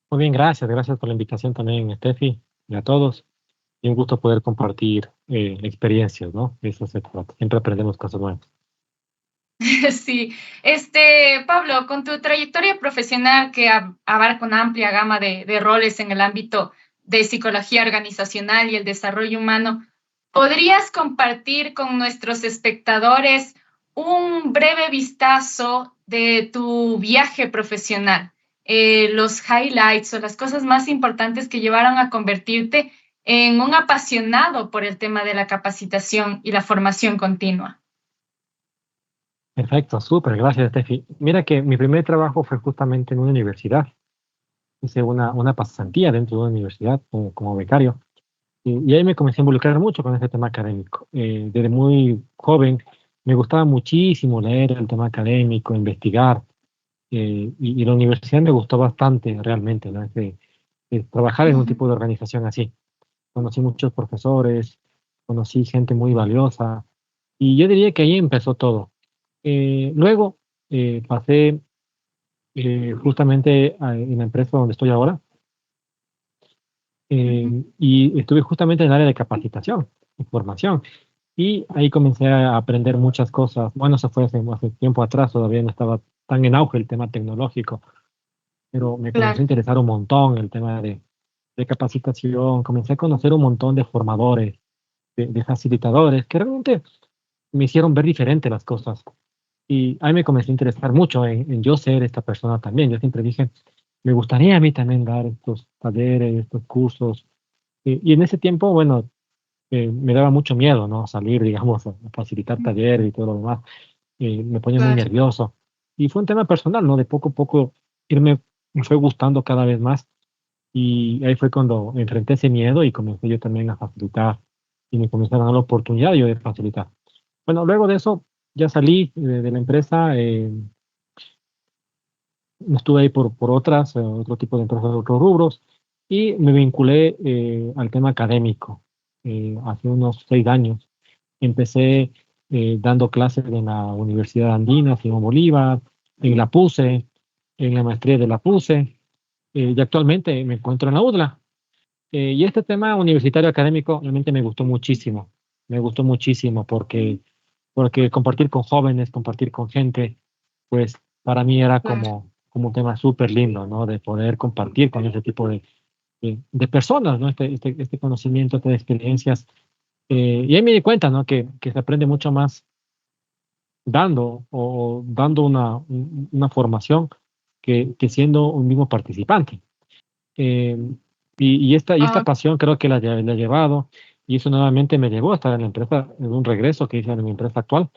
Muy bien, gracias. Gracias por la invitación también, Steffi, y a todos. Y un gusto poder compartir experiencias, ¿no? De eso se trata. Siempre aprendemos cosas nuevas. Sí, Pablo, con tu trayectoria profesional que abarca una amplia gama de roles en el ámbito de psicología organizacional y el desarrollo humano, ¿podrías compartir con nuestros espectadores un breve vistazo de tu viaje profesional? Los highlights o las cosas más importantes que llevaron a convertirte en un apasionado por el tema de la capacitación y la formación continua. Perfecto, súper, gracias, Steffi. Mira que mi primer trabajo fue justamente en una universidad. Hice una pasantía dentro de una universidad como becario. Y ahí me comencé a involucrar mucho con este tema académico. Desde muy joven me gustaba muchísimo leer el tema académico, investigar. Y la universidad me gustó bastante realmente, ¿no? Trabajar en un tipo de organización así. Conocí muchos profesores, conocí gente muy valiosa y yo diría que ahí empezó todo. Luego pasé justamente en la empresa donde estoy ahora y estuve justamente en el área de capacitación y formación y ahí comencé a aprender muchas cosas. Bueno, eso fue hace tiempo atrás, todavía no estaba tan en auge el tema tecnológico, pero me comenzó a Claro. interesar un montón el tema de capacitación, comencé a conocer un montón de formadores, de facilitadores, que realmente me hicieron ver diferente las cosas. Y ahí me comencé a interesar mucho en yo ser esta persona también. Yo siempre dije, me gustaría a mí también dar estos talleres, estos cursos. Y en ese tiempo, bueno, me daba mucho miedo, ¿no? Salir, digamos, a facilitar talleres y todo lo demás. Me ponía muy Claro. nervioso. Y fue un tema personal, ¿no? De poco a poco irme, me fue gustando cada vez más. Y ahí fue cuando enfrenté ese miedo y comencé yo también a facilitar. Y me comenzaron a dar la oportunidad yo de facilitar. Bueno, luego de eso ya salí de la empresa, estuve ahí por otro tipo de empresas, otros rubros, y me vinculé al tema académico. Hace unos 6 años empecé dando clases en la Universidad Andina, Simón Bolívar, en la PUCE, en la maestría de la PUCE, y actualmente me encuentro en la UDLA. Y este tema universitario académico realmente me gustó muchísimo porque compartir con jóvenes, compartir con gente, pues para mí era Claro. como un tema súper lindo, ¿no? De poder compartir con ese tipo de personas, ¿no? Este conocimiento, estas experiencias. Y ahí me di cuenta, ¿no? Que se aprende mucho más dando o dando una formación que siendo un mismo participante. Eh, y esta Ah, pasión creo que la he llevado y eso nuevamente me llevó a estar en la empresa, en un regreso que hice en mi empresa actual.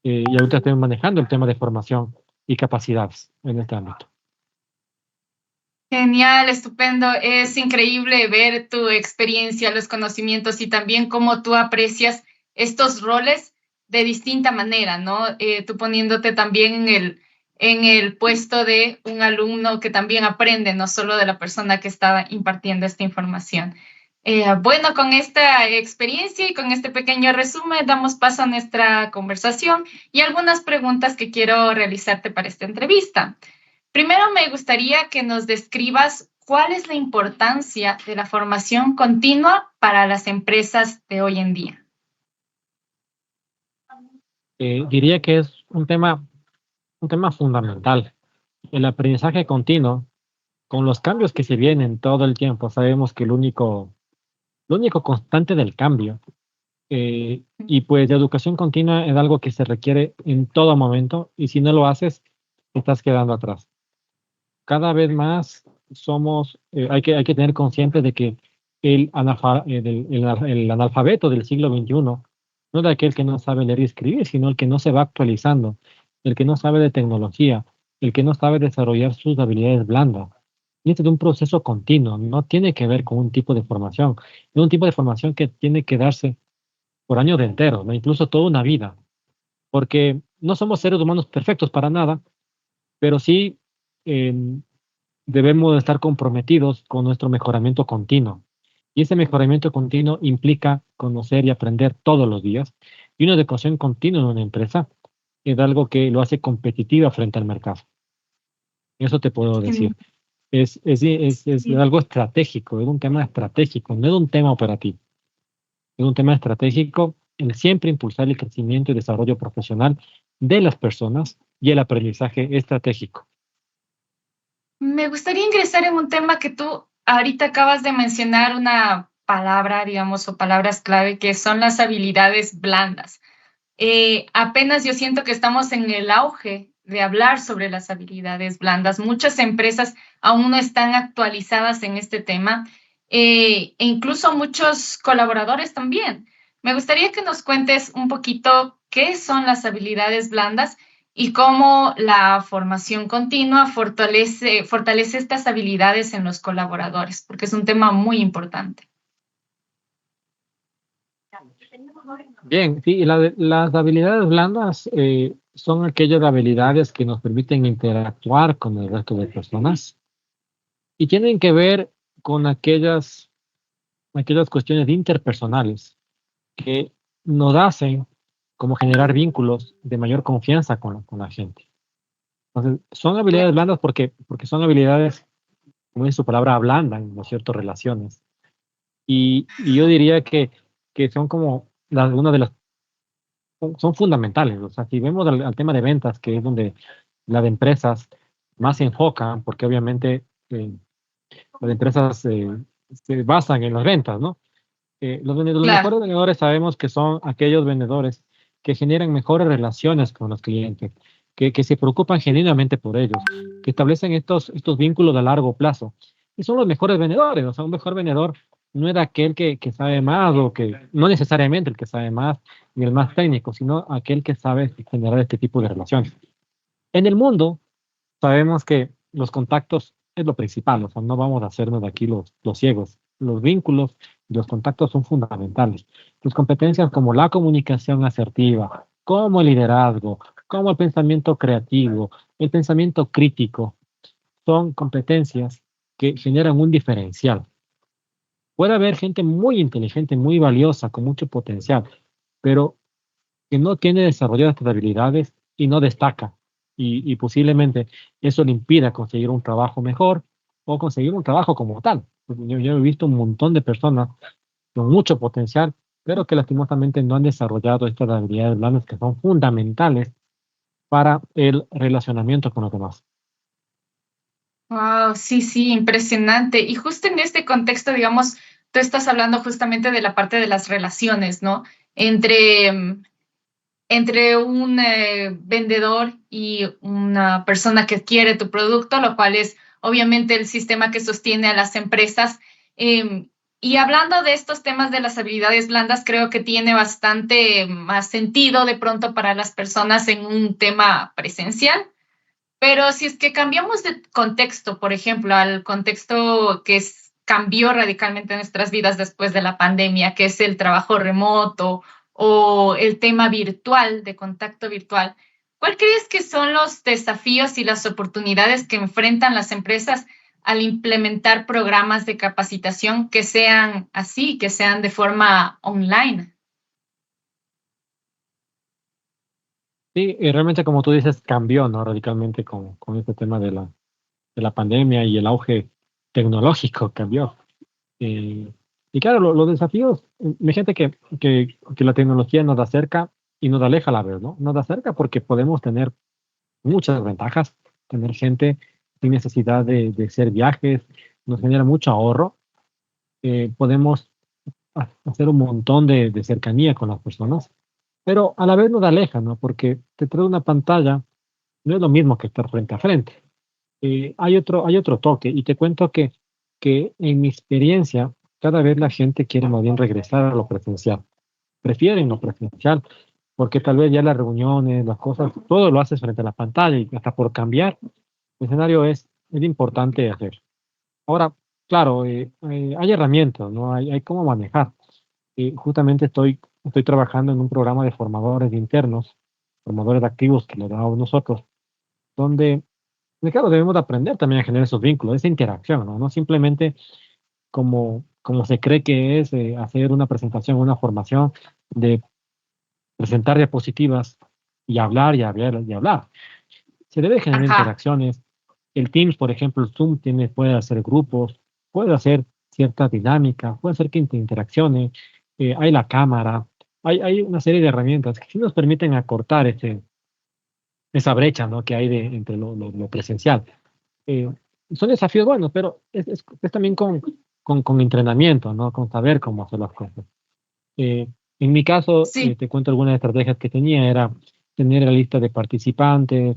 Y ahorita estoy manejando el tema de formación y capacidades en este ámbito. genial, estupendo. Es increíble ver tu experiencia, los conocimientos y también cómo tú aprecias estos roles de distinta manera, ¿no? Tú poniéndote también en el puesto de un alumno que también aprende, no solo de la persona que estaba impartiendo esta información. Bueno, con esta experiencia y con este pequeño resumen, damos paso a nuestra conversación y algunas preguntas que quiero realizarte para esta entrevista. Primero, me gustaría que nos describas cuál es la importancia de la formación continua para las empresas de hoy en día. Diría que es un tema fundamental. El aprendizaje continuo, con los cambios que se vienen todo el tiempo, sabemos que lo único constante del cambio. Y pues la educación continua es algo que se requiere en todo momento y si no lo haces, estás quedando atrás. Cada vez más hay que tener consciente de que el analfabeto del siglo XXI no es aquel que no sabe leer y escribir, sino el que no se va actualizando, el que no sabe de tecnología, el que no sabe desarrollar sus habilidades blandas. Y este es un proceso continuo, no tiene que ver con un tipo de formación, es un tipo de formación que tiene que darse por años de enteros, ¿no? Incluso toda una vida, porque no somos seres humanos perfectos para nada, pero sí eh, debemos estar comprometidos con nuestro mejoramiento continuo. Y ese mejoramiento continuo implica conocer y aprender todos los días. Y una educación continua en una empresa es algo que lo hace competitiva frente al mercado. Eso te puedo decir. Es Sí. algo estratégico, es un tema estratégico, no es un tema operativo, es un tema estratégico el siempre impulsar el crecimiento y desarrollo profesional de las personas y el aprendizaje estratégico. Me gustaría ingresar en un tema que tú ahorita acabas de mencionar, una palabra, digamos, o palabras clave, que son las habilidades blandas. Apenas yo siento que estamos en el auge de hablar sobre las habilidades blandas. Muchas empresas aún no están actualizadas en este tema, e incluso muchos colaboradores también. Me gustaría que nos cuentes un poquito qué son las habilidades blandas y cómo la formación continua fortalece estas habilidades en los colaboradores, porque es un tema muy importante. Bien, sí, las habilidades blandas son aquellas habilidades que nos permiten interactuar con el resto de personas y tienen que ver con aquellas cuestiones interpersonales que nos hacen como generar vínculos de mayor confianza con la gente. Entonces, son habilidades blandas porque son habilidades, como dice su palabra, ablandan, ¿no es cierto?, relaciones. Y yo diría que son como una de las son fundamentales. O sea, si vemos al tema de ventas, que es donde las empresas más se enfocan, porque obviamente las empresas se basan en las ventas, ¿no? Los Claro. mejores vendedores sabemos que son aquellos vendedores que generan mejores relaciones con los clientes, que se preocupan genuinamente por ellos, que establecen estos vínculos a largo plazo. Y son los mejores vendedores. O sea, un mejor vendedor no es aquel que sabe más o que, no necesariamente el que sabe más ni el más técnico, sino aquel que sabe generar este tipo de relaciones. En el mundo sabemos que los contactos es lo principal, o sea, no vamos a hacernos de aquí los ciegos. Los vínculos y los contactos son fundamentales. Tus competencias como la comunicación asertiva, como el liderazgo, como el pensamiento creativo, el pensamiento crítico, son competencias que generan un diferencial. Puede haber gente muy inteligente, muy valiosa, con mucho potencial, pero que no tiene desarrolladas estas habilidades y no destaca. Y posiblemente eso le impida conseguir un trabajo mejor o conseguir un trabajo como tal. Yo he visto un montón de personas con mucho potencial, pero que lastimosamente no han desarrollado estas habilidades blandas que son fundamentales para el relacionamiento con los demás. Wow, sí, sí, impresionante. Y justo en este contexto, digamos, tú estás hablando justamente de la parte de las relaciones, ¿no? Entre, entre un vendedor y una persona que quiere tu producto, lo cual es obviamente el sistema que sostiene a las empresas. Eh, y hablando de estos temas de las habilidades blandas, creo que tiene bastante más sentido de pronto para las personas en un tema presencial. Pero si es que cambiamos de contexto, por ejemplo, al contexto que cambió radicalmente nuestras vidas después de la pandemia, que es el trabajo remoto o el tema virtual, de contacto virtual, ¿cuál crees que son los desafíos y las oportunidades que enfrentan las empresas al implementar programas de capacitación que sean así, que sean de forma online? Sí, y realmente como tú dices, cambió, ¿no? Radicalmente con este tema de la pandemia y el auge tecnológico cambió. Eh, y claro, los desafíos, imagínate que la tecnología nos acerca y nos aleja a la vez, ¿no? Nos acerca porque podemos tener muchas ventajas, tener gente sin necesidad de hacer viajes, nos genera mucho ahorro, podemos hacer un montón de cercanía con las personas, pero a la vez nos aleja, ¿no? Porque detrás de una pantalla no es lo mismo que estar frente a frente. Hay otro toque y te cuento que en mi experiencia, cada vez la gente quiere más bien regresar a lo presencial. Prefieren lo presencial porque tal vez ya las reuniones, las cosas, todo lo haces frente a la pantalla y hasta por cambiar el escenario es importante hacer. Ahora, claro, hay herramientas, ¿no? Hay cómo manejar. Justamente estoy trabajando en un programa de formadores internos, formadores activos que lo damos nosotros, donde claro, debemos de aprender también a generar esos vínculos, esa interacción, ¿no? No simplemente como se cree que es hacer una presentación, una formación, de presentar diapositivas y hablar y hablar y hablar. Se debe generar Ajá. interacciones, El Teams, por ejemplo, el Zoom puede hacer grupos, puede hacer cierta dinámica, puede hacer que interacciones, hay la cámara, hay una serie de herramientas que sí nos permiten acortar esa brecha, ¿no? Que hay entre lo presencial. Eh, Son desafíos buenos, pero es también con entrenamiento, ¿no? Con saber cómo hacer las cosas. Eh, en mi caso, Sí. te cuento algunas estrategias que tenía, era tener la lista de participantes,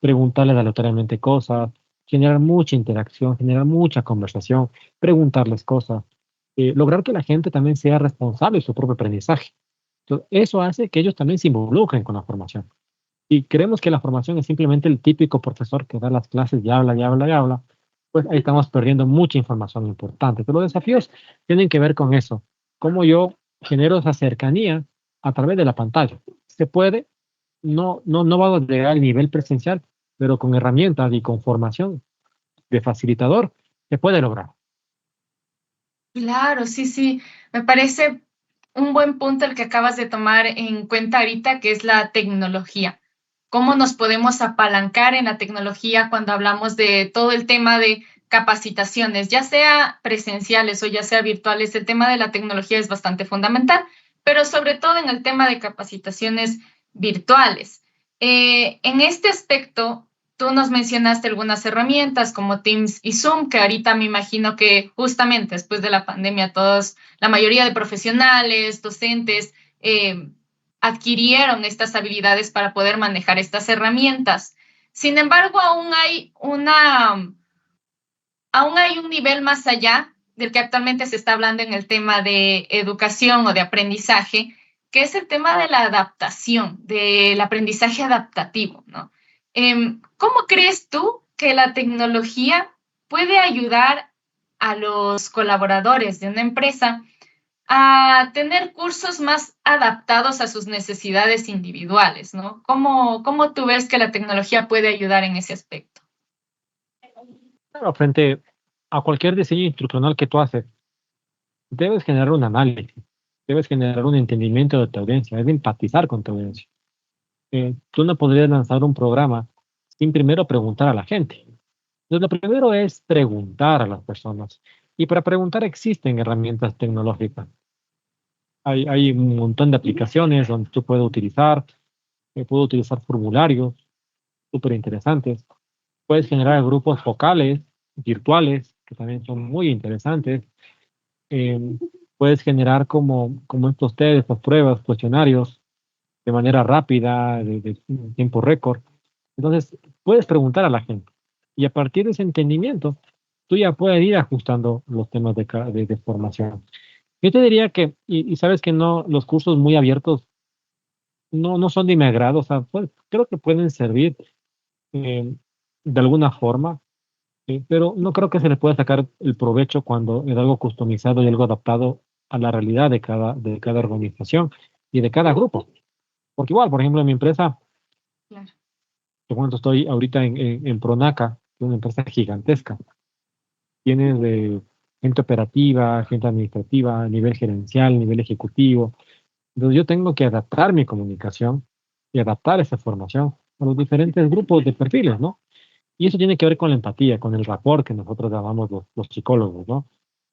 preguntarles aleatoriamente cosas, generar mucha interacción, generar mucha conversación, preguntarles cosas, lograr que la gente también sea responsable de su propio aprendizaje. Entonces, eso hace que ellos también se involucren con la formación. Y creemos que la formación es simplemente el típico profesor que da las clases y habla y habla y habla, pues ahí estamos perdiendo mucha información importante. Pero los desafíos tienen que ver con eso, cómo yo genero esa cercanía a través de la pantalla. Se puede, no va a llegar al nivel presencial, pero con herramientas y con formación de facilitador se puede lograr. Claro, sí, sí. Me parece un buen punto el que acabas de tomar en cuenta ahorita, que es la tecnología. Cómo nos podemos apalancar en la tecnología cuando hablamos de todo el tema de capacitaciones, ya sea presenciales o ya sea virtuales. El tema de la tecnología es bastante fundamental, pero sobre todo en el tema de capacitaciones virtuales. En este aspecto, tú nos mencionaste algunas herramientas como Teams y Zoom, que ahorita me imagino que justamente después de la pandemia todos, la mayoría de profesionales, docentes, adquirieron estas habilidades para poder manejar estas herramientas. Sin embargo, aún hay un nivel más allá del que actualmente se está hablando en el tema de educación o de aprendizaje, que es el tema de la adaptación, del aprendizaje adaptativo, ¿no? ¿Cómo crees tú que la tecnología puede ayudar a los colaboradores de una empresa a tener cursos más adaptados a sus necesidades individuales, ¿no? ¿Cómo tú ves que la tecnología puede ayudar en ese aspecto? Claro, frente a cualquier diseño instruccional que tú haces, debes generar un análisis, debes generar un entendimiento de tu audiencia, debes empatizar con tu audiencia. Tú no podrías lanzar un programa sin primero preguntar a la gente. Entonces, lo primero es preguntar a las personas. Y para preguntar existen herramientas tecnológicas. Hay un montón de aplicaciones donde tú puedes utilizar, puedes utilizar formularios súper interesantes. Puedes generar grupos focales, virtuales, que también son muy interesantes. Eh, Puedes generar como estos test, estas pruebas, cuestionarios de manera rápida, de tiempo récord. Entonces, puedes preguntar a la gente y a partir de ese entendimiento, tú ya puedes ir ajustando los temas de formación. Yo te diría que, y sabes que no, los cursos muy abiertos no son de mi agrado, o sea, creo que pueden servir eh, de alguna forma, pero no creo que se le pueda sacar el provecho cuando es algo customizado y algo adaptado a la realidad de cada organización y de cada grupo. Porque igual, por ejemplo, en mi empresa, Claro. te cuento, estoy ahorita en Pronaca, que es una empresa gigantesca. Tiene de gente operativa, gente administrativa, nivel gerencial, nivel ejecutivo. Entonces yo tengo que adaptar mi comunicación y adaptar esa formación a los diferentes grupos de perfiles, ¿no? Y eso tiene que ver con la empatía, con el rapport que nosotros llamamos los psicólogos, ¿no?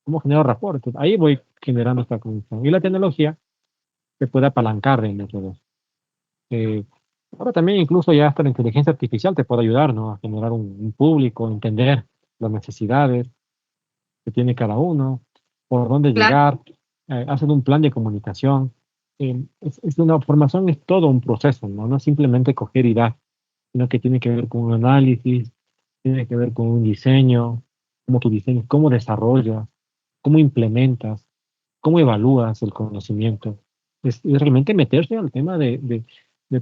¿Cómo genero rapport? Entonces, ahí voy generando esta comunicación. Y la tecnología se puede apalancar de métodos. Eh, Ahora también incluso ya hasta la inteligencia artificial te puede ayudar, ¿no? A generar un público, entender las necesidades que tiene cada uno, por dónde Claro. llegar, hacer un plan de comunicación. Es una formación, es todo un proceso, ¿no? No es simplemente coger y dar, sino que tiene que ver con un análisis, tiene que ver con un diseño, cómo tu diseño, cómo desarrollas, cómo implementas, cómo evalúas el conocimiento. Es realmente meterse al tema de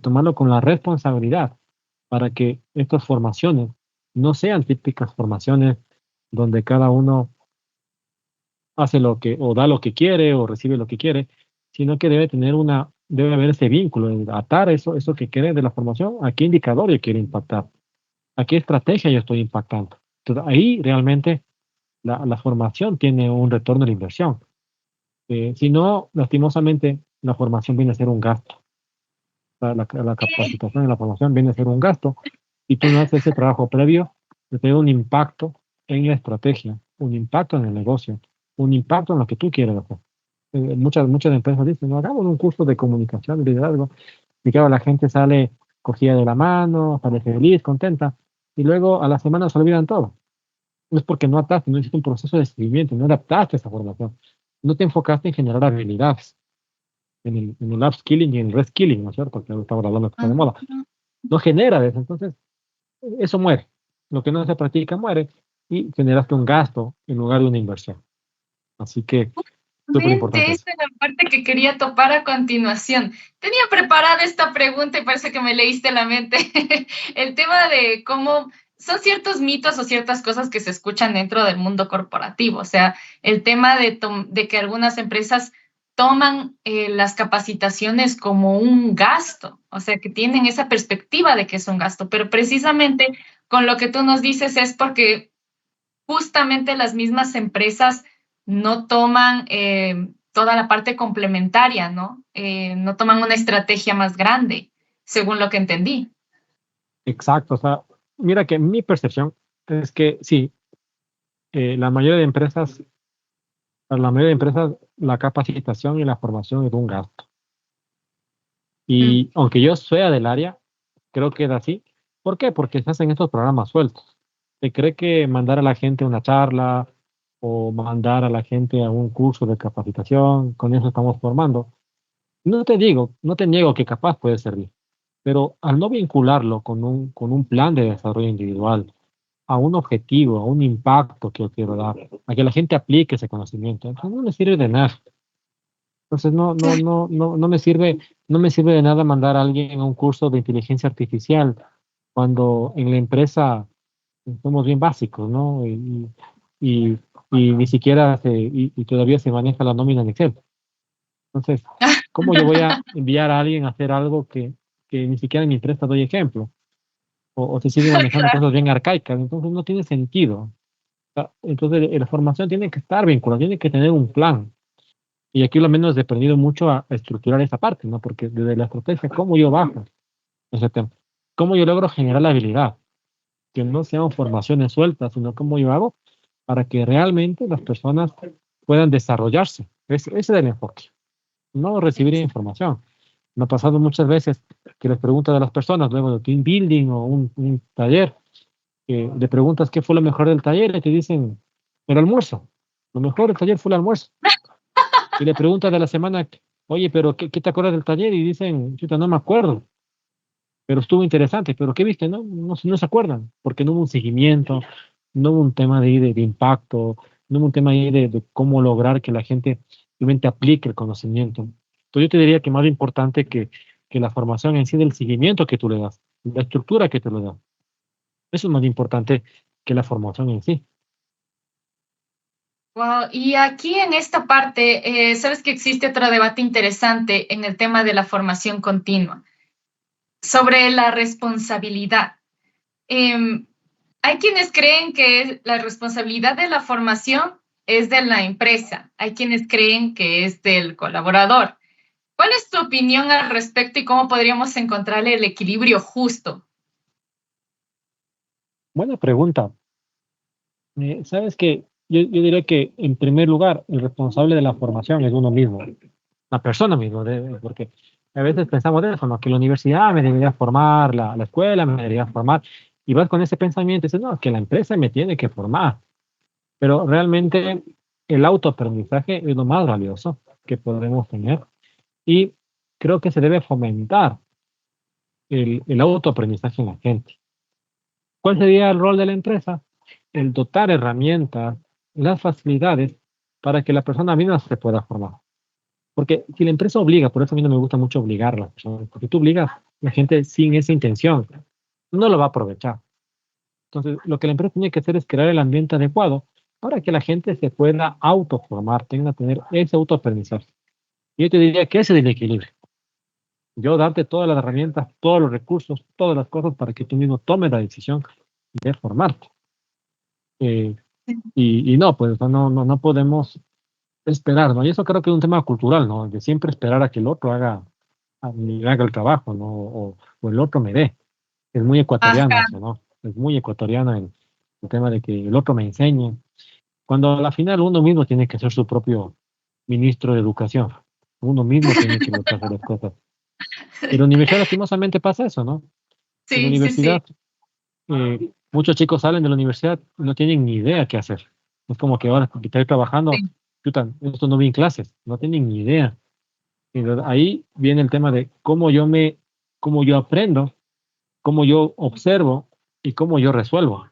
tomarlo con la responsabilidad para que estas formaciones no sean típicas formaciones donde cada uno hace lo que, o da lo que quiere, o recibe lo que quiere, sino que debe haber ese vínculo, atar eso que quiere de la formación, a qué indicador yo quiero impactar, a qué estrategia yo estoy impactando. Entonces, ahí realmente la formación tiene un retorno de inversión. Si no, lastimosamente, la formación viene a ser un gasto. La capacitación y la formación viene a ser un gasto Si tú no haces ese trabajo previo, te tiene un impacto en la estrategia, un impacto en el negocio, un impacto en lo que tú quieres hacer. Muchas empresas dicen, no, hagamos un curso de comunicación, de liderazgo, y claro, la gente sale cogida de la mano, sale feliz, contenta, y luego a la semana se olvidan todo. No es porque no ataste, no hiciste un proceso de seguimiento, no adaptaste esa formación, no te enfocaste en generar habilidades, en el upskilling y en el reskilling, ¿no es cierto? Que estamos hablando que está de moda. Ujú. No genera eso, entonces eso muere. Lo que no se practica muere y generaste un gasto en lugar de una inversión. Así que, súper Mente, importante eso. esta es la parte que quería topar a continuación. Tenía preparada esta pregunta y parece que me leíste la mente. El tema de cómo son ciertos mitos o ciertas cosas que se escuchan dentro del mundo corporativo. O sea, el tema de que algunas empresas toman las capacitaciones como un gasto, o sea, que tienen esa perspectiva de que es un gasto, pero precisamente con lo que tú nos dices es porque justamente las mismas empresas no toman toda la parte complementaria, ¿no? No toman una estrategia más grande, según lo que entendí. Exacto. O sea, mira que mi percepción es que sí, la mayoría de empresas, para la mayoría de empresas, la capacitación y la formación es un gasto. Mm. Y aunque yo sea del área, creo que es así. ¿Por qué? Porque se hacen estos programas sueltos. Se cree que mandar a la gente a una charla o mandar a la gente a un curso de capacitación, con eso estamos formando. No te digo, no te niego que capaz puede servir, pero al no vincularlo con un plan de desarrollo individual, a un objetivo, a un impacto que yo quiero dar, a que la gente aplique ese conocimiento, entonces no me sirve de nada. Entonces no me sirve de nada mandar a alguien a un curso de inteligencia artificial cuando en la empresa somos bien básicos, ¿no? Y, y ni siquiera y todavía se maneja la nómina en Excel. Entonces, ¿cómo yo voy a enviar a alguien a hacer algo que ni siquiera en mi empresa doy ejemplo? O se sigue manejando cosas bien arcaicas, entonces no tiene sentido. O sea, entonces, la formación tiene que estar vinculada, tiene que tener un plan. Y aquí lo menos he aprendido mucho a estructurar esa parte, ¿no? Porque desde la estrategia, ¿cómo yo bajo ese tema? ¿Cómo yo logro generar la habilidad? Que no sean formaciones sueltas, sino cómo yo hago para que realmente las personas puedan desarrollarse. Ese es el enfoque, no recibir información. Me ha pasado muchas veces que les pregunto a las personas, luego de team building o un taller, que le preguntas qué fue lo mejor del taller y te dicen el almuerzo. Lo mejor del taller fue el almuerzo. Y le preguntas de la semana, oye, pero ¿qué te acuerdas del taller? Y dicen, chuta, no me acuerdo, pero estuvo interesante. ¿Pero qué viste? No se acuerdan, porque no hubo un seguimiento, no hubo un tema de, ahí de impacto, no hubo un tema ahí de cómo lograr que la gente realmente aplique el conocimiento. Entonces yo te diría que más importante que la formación en sí del seguimiento que tú le das, la estructura que tú le das. Eso es más importante que la formación en sí. Wow, y aquí en esta parte, sabes que existe otro debate interesante en el tema de la formación continua, sobre la responsabilidad. Eh, Hay quienes creen que la responsabilidad de la formación es de la empresa, hay quienes creen que es del colaborador. ¿Cuál es tu opinión al respecto y cómo podríamos encontrar el equilibrio justo? Buena pregunta. Sabes que yo diría que en primer lugar el responsable de la formación es uno mismo, la persona misma, porque a veces pensamos de eso, ¿no? Que la universidad me debería formar, la escuela me debería formar, y vas con ese pensamiento y dices, no, que la empresa me tiene que formar, pero realmente el autoaprendizaje es lo más valioso que podemos tener y creo que se debe fomentar el autoaprendizaje en la gente. ¿Cuál sería el rol de la empresa? El dotar herramientas, las facilidades para que la persona misma se pueda formar. Porque si la empresa obliga, por eso a mí no me gusta mucho obligar a las personas, porque tú obligas a la gente sin esa intención, no lo va a aprovechar. Entonces, lo que la empresa tiene que hacer es crear el ambiente adecuado para que la gente se pueda autoformar, tenga que tener ese autoaprendizaje. Y yo te diría que ese es el equilibrio. Yo darte todas las herramientas, todos los recursos, todas las cosas para que tú mismo tomes la decisión de formarte. Eh, y no, pues o sea, no podemos esperar, ¿no? Y eso creo que es un tema cultural, ¿no? De siempre esperar a que el otro haga el trabajo, ¿no? O el otro me dé. Es muy ecuatoriano Ajá, eso, ¿no? Es muy ecuatoriano el tema de que el otro me enseñe. Cuando a la final uno mismo tiene que ser su propio ministro de educación. Uno mismo tiene que buscar hacer las cosas. En la universidad lastimosamente pasa eso, ¿no? En la sí, sí, sí, universidad, muchos chicos salen de la universidad y no tienen ni idea qué hacer. Es como que ahora que estoy trabajando, sí. chuta, esto no vi en clases, no tienen ni idea. Y ahí viene el tema de cómo yo aprendo, cómo yo observo y cómo yo resuelvo.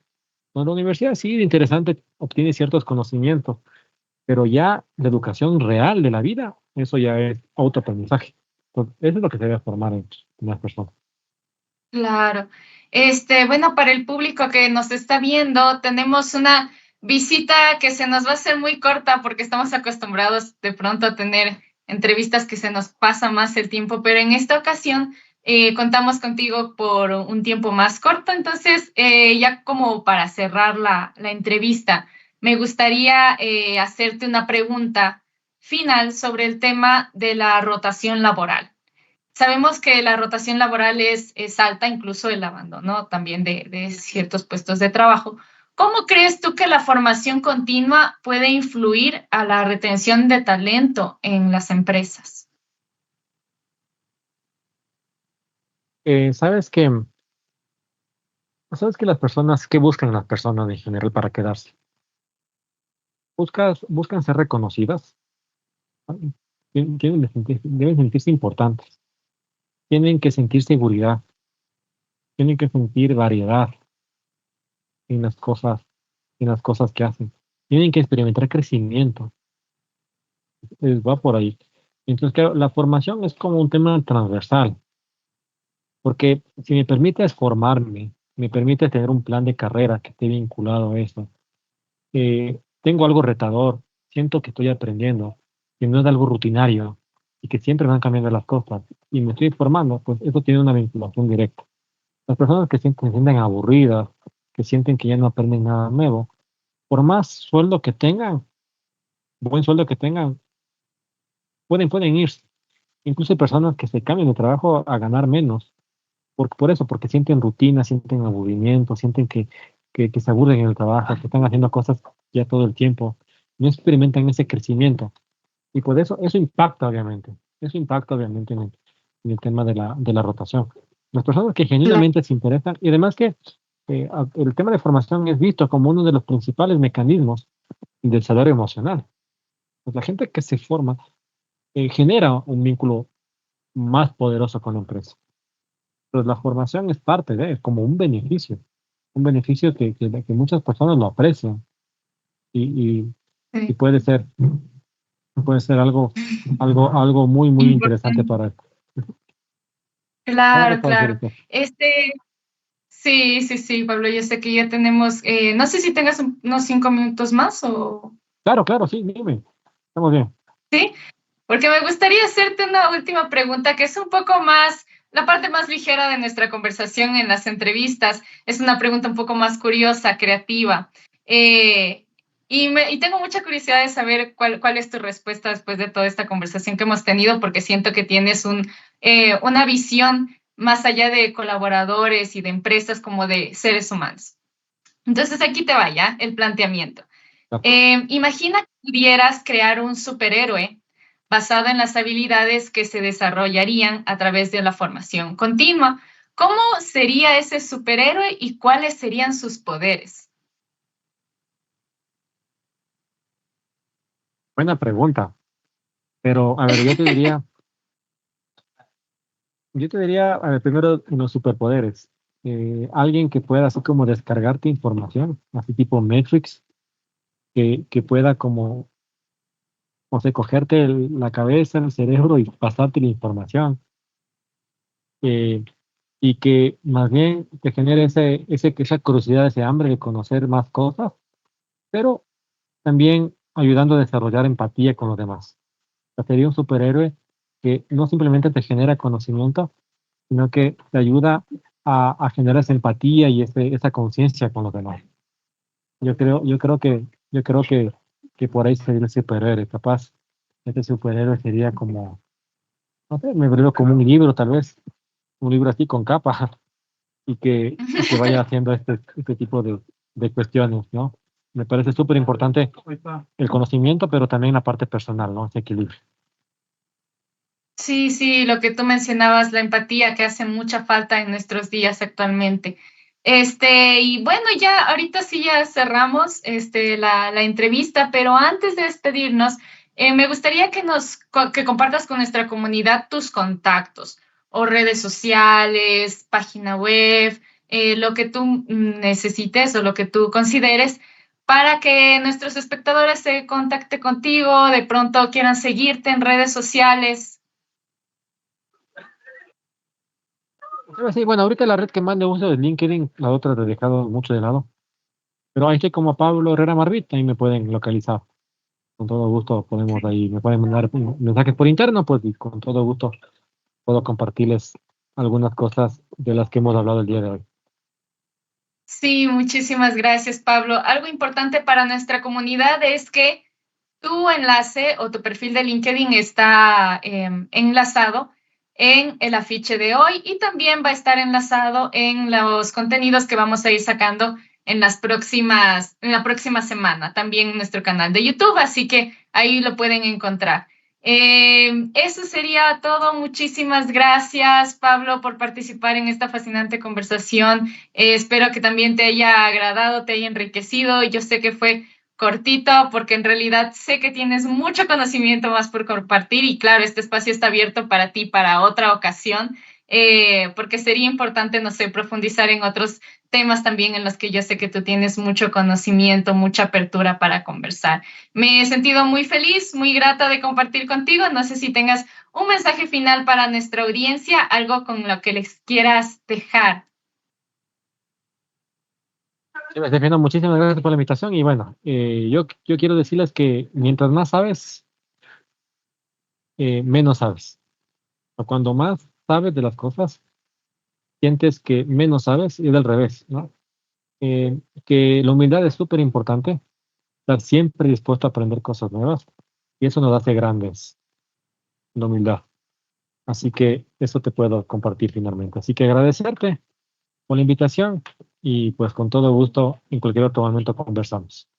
En la universidad sí, interesante, obtiene ciertos conocimientos, pero ya la educación real de la vida, eso ya es autoaprendizaje. Entonces, eso es lo que se debe formar en las personas. Claro. Bueno, para el público que nos está viendo, tenemos una visita que se nos va a hacer muy corta porque estamos acostumbrados de pronto a tener entrevistas que se nos pasa más el tiempo, pero en esta ocasión contamos contigo por un tiempo más corto. Entonces, ya como para cerrar la entrevista, me gustaría hacerte una pregunta final sobre el tema de la rotación laboral. Sabemos que la rotación laboral es alta, incluso el abandono también de ciertos puestos de trabajo. ¿Cómo crees tú que la formación continua puede influir a la retención de talento en las empresas? ¿Sabes que ¿Sabes que las personas, qué buscan las personas en general para quedarse? Buscan ser reconocidas, ¿no? Deben sentirse importantes, tienen que sentir seguridad, tienen que sentir variedad en las cosas que hacen, tienen que experimentar crecimiento, va por ahí. Entonces, claro, la formación es como un tema transversal, porque si me permites formarme, me permite tener un plan de carrera que esté vinculado a eso, tengo algo retador, siento que estoy aprendiendo, que no es algo rutinario y que siempre van cambiando las cosas y me estoy formando, pues eso tiene una vinculación directa. Las personas que se sienten aburridas, que sienten que ya no aprenden nada nuevo, por más sueldo que tengan, buen sueldo que tengan, pueden irse. Incluso hay personas que se cambian de trabajo a ganar menos, por eso, porque sienten rutina, sienten aburrimiento, sienten que se aburren en el trabajo, que están haciendo cosas ya todo el tiempo, no experimentan ese crecimiento. Y por eso eso impacta obviamente en el tema de la rotación. Las personas que Claro, genuinamente se interesan, y además que el tema de formación es visto como uno de los principales mecanismos del salario emocional. Pues la gente que se forma genera un vínculo más poderoso con la empresa. Pues la formación es parte de, como un beneficio que muchas personas lo aprecian y, y, y sí, puede ser algo muy, muy interesante importante. para. Algo Claro, para hacer claro. esto. Sí, sí, sí, Pablo, yo sé que ya tenemos, no sé si tengas unos 5 minutos más o... Claro, claro, sí, dime. Estamos bien. Sí. Porque me gustaría hacerte una última pregunta que es un poco más, la parte más ligera de nuestra conversación en las entrevistas. Es una pregunta un poco más curiosa, creativa. Eh, y tengo mucha curiosidad de saber cuál es tu respuesta después de toda esta conversación que hemos tenido, porque siento que tienes una visión más allá de colaboradores y de empresas como de seres humanos. Entonces aquí te vaya el planteamiento. Ya. Imagina que pudieras crear un superhéroe basado en las habilidades que se desarrollarían a través de la formación continua. ¿Cómo sería ese superhéroe y cuáles serían sus poderes? Buena pregunta. Pero, a ver, yo te diría, a ver, primero, los superpoderes. Alguien que pueda así como descargarte información, así tipo Matrix, que pueda como, o sea, cogerte la cabeza, el cerebro y pasarte la información. eh, y que más bien te genere esa curiosidad, ese hambre de conocer más cosas, pero también ayudando a desarrollar empatía con los demás. O sea, sería un superhéroe que no simplemente te genera conocimiento, sino que te ayuda a generar esa empatía y esa conciencia con los demás. Yo creo, yo creo que, yo creo que por ahí sería el superhéroe. Capaz, este superhéroe sería como, no sé, me veo como un libro, tal vez, un libro así con capa, y que vaya haciendo este tipo de cuestiones, ¿no? Me parece súper importante el conocimiento, pero también la parte personal, ¿no? Ese equilibrio. Sí, sí, lo que tú mencionabas, la empatía que hace mucha falta en nuestros días actualmente. Y bueno, ya ahorita sí ya cerramos la entrevista, pero antes de despedirnos, me gustaría que compartas con nuestra comunidad tus contactos o redes sociales, página web, lo que tú necesites o lo que tú consideres para que nuestros espectadores se contacten contigo, de pronto quieran seguirte en redes sociales. Sí, bueno, ahorita la red que más le uso es LinkedIn, la otra la he dejado mucho de lado. Pero ahí estoy como Pablo Herrera Marbit, ahí me pueden localizar. Con todo gusto podemos ahí, me pueden mandar mensajes por interno, pues y con todo gusto puedo compartirles algunas cosas de las que hemos hablado el día de hoy. Sí, muchísimas gracias, Pablo. Algo importante para nuestra comunidad es que tu enlace o tu perfil de LinkedIn está enlazado en el afiche de hoy y también va a estar enlazado en los contenidos que vamos a ir sacando en en la próxima semana, también en nuestro canal de YouTube, así que ahí lo pueden encontrar. Eso sería todo. Muchísimas gracias, Pablo, por participar en esta fascinante conversación. Espero que también te haya agradado, te haya enriquecido. Yo sé que fue cortito porque en realidad sé que tienes mucho conocimiento más por compartir y claro, este espacio está abierto para ti para otra ocasión, porque sería importante, no sé, profundizar en otros temas también en los que yo sé que tú tienes mucho conocimiento, mucha apertura para conversar. Me he sentido muy feliz, muy grata de compartir contigo. No sé si tengas un mensaje final para nuestra audiencia, algo con lo que les quieras dejar. Sí, Estefano, muchísimas gracias por la invitación y bueno, yo quiero decirles que mientras más sabes, menos sabes. O cuando más sabes de las cosas, sientes que menos sabes y es al revés, ¿no? Que la humildad es súper importante, estar siempre dispuesto a aprender cosas nuevas y eso nos hace grandes, la humildad. Así que eso te puedo compartir finalmente. Así que agradecerte por la invitación y pues con todo gusto en cualquier otro momento conversamos.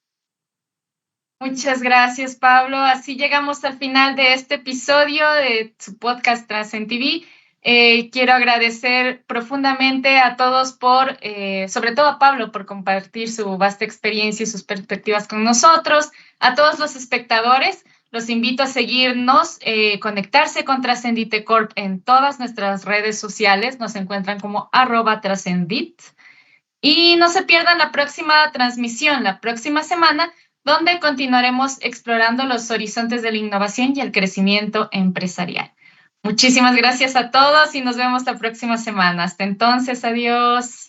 Muchas gracias, Pablo. Así llegamos al final de este episodio de su podcast Trascend TV. Quiero agradecer profundamente a todos sobre todo a Pablo, por compartir su vasta experiencia y sus perspectivas con nosotros, a todos los espectadores. Los invito a seguirnos, conectarse con Trascendite Corp en todas nuestras redes sociales. Nos encuentran como @Trascendit. Y no se pierdan la próxima transmisión, la próxima semana, donde continuaremos explorando los horizontes de la innovación y el crecimiento empresarial. Muchísimas gracias a todos y nos vemos la próxima semana. Hasta entonces, adiós.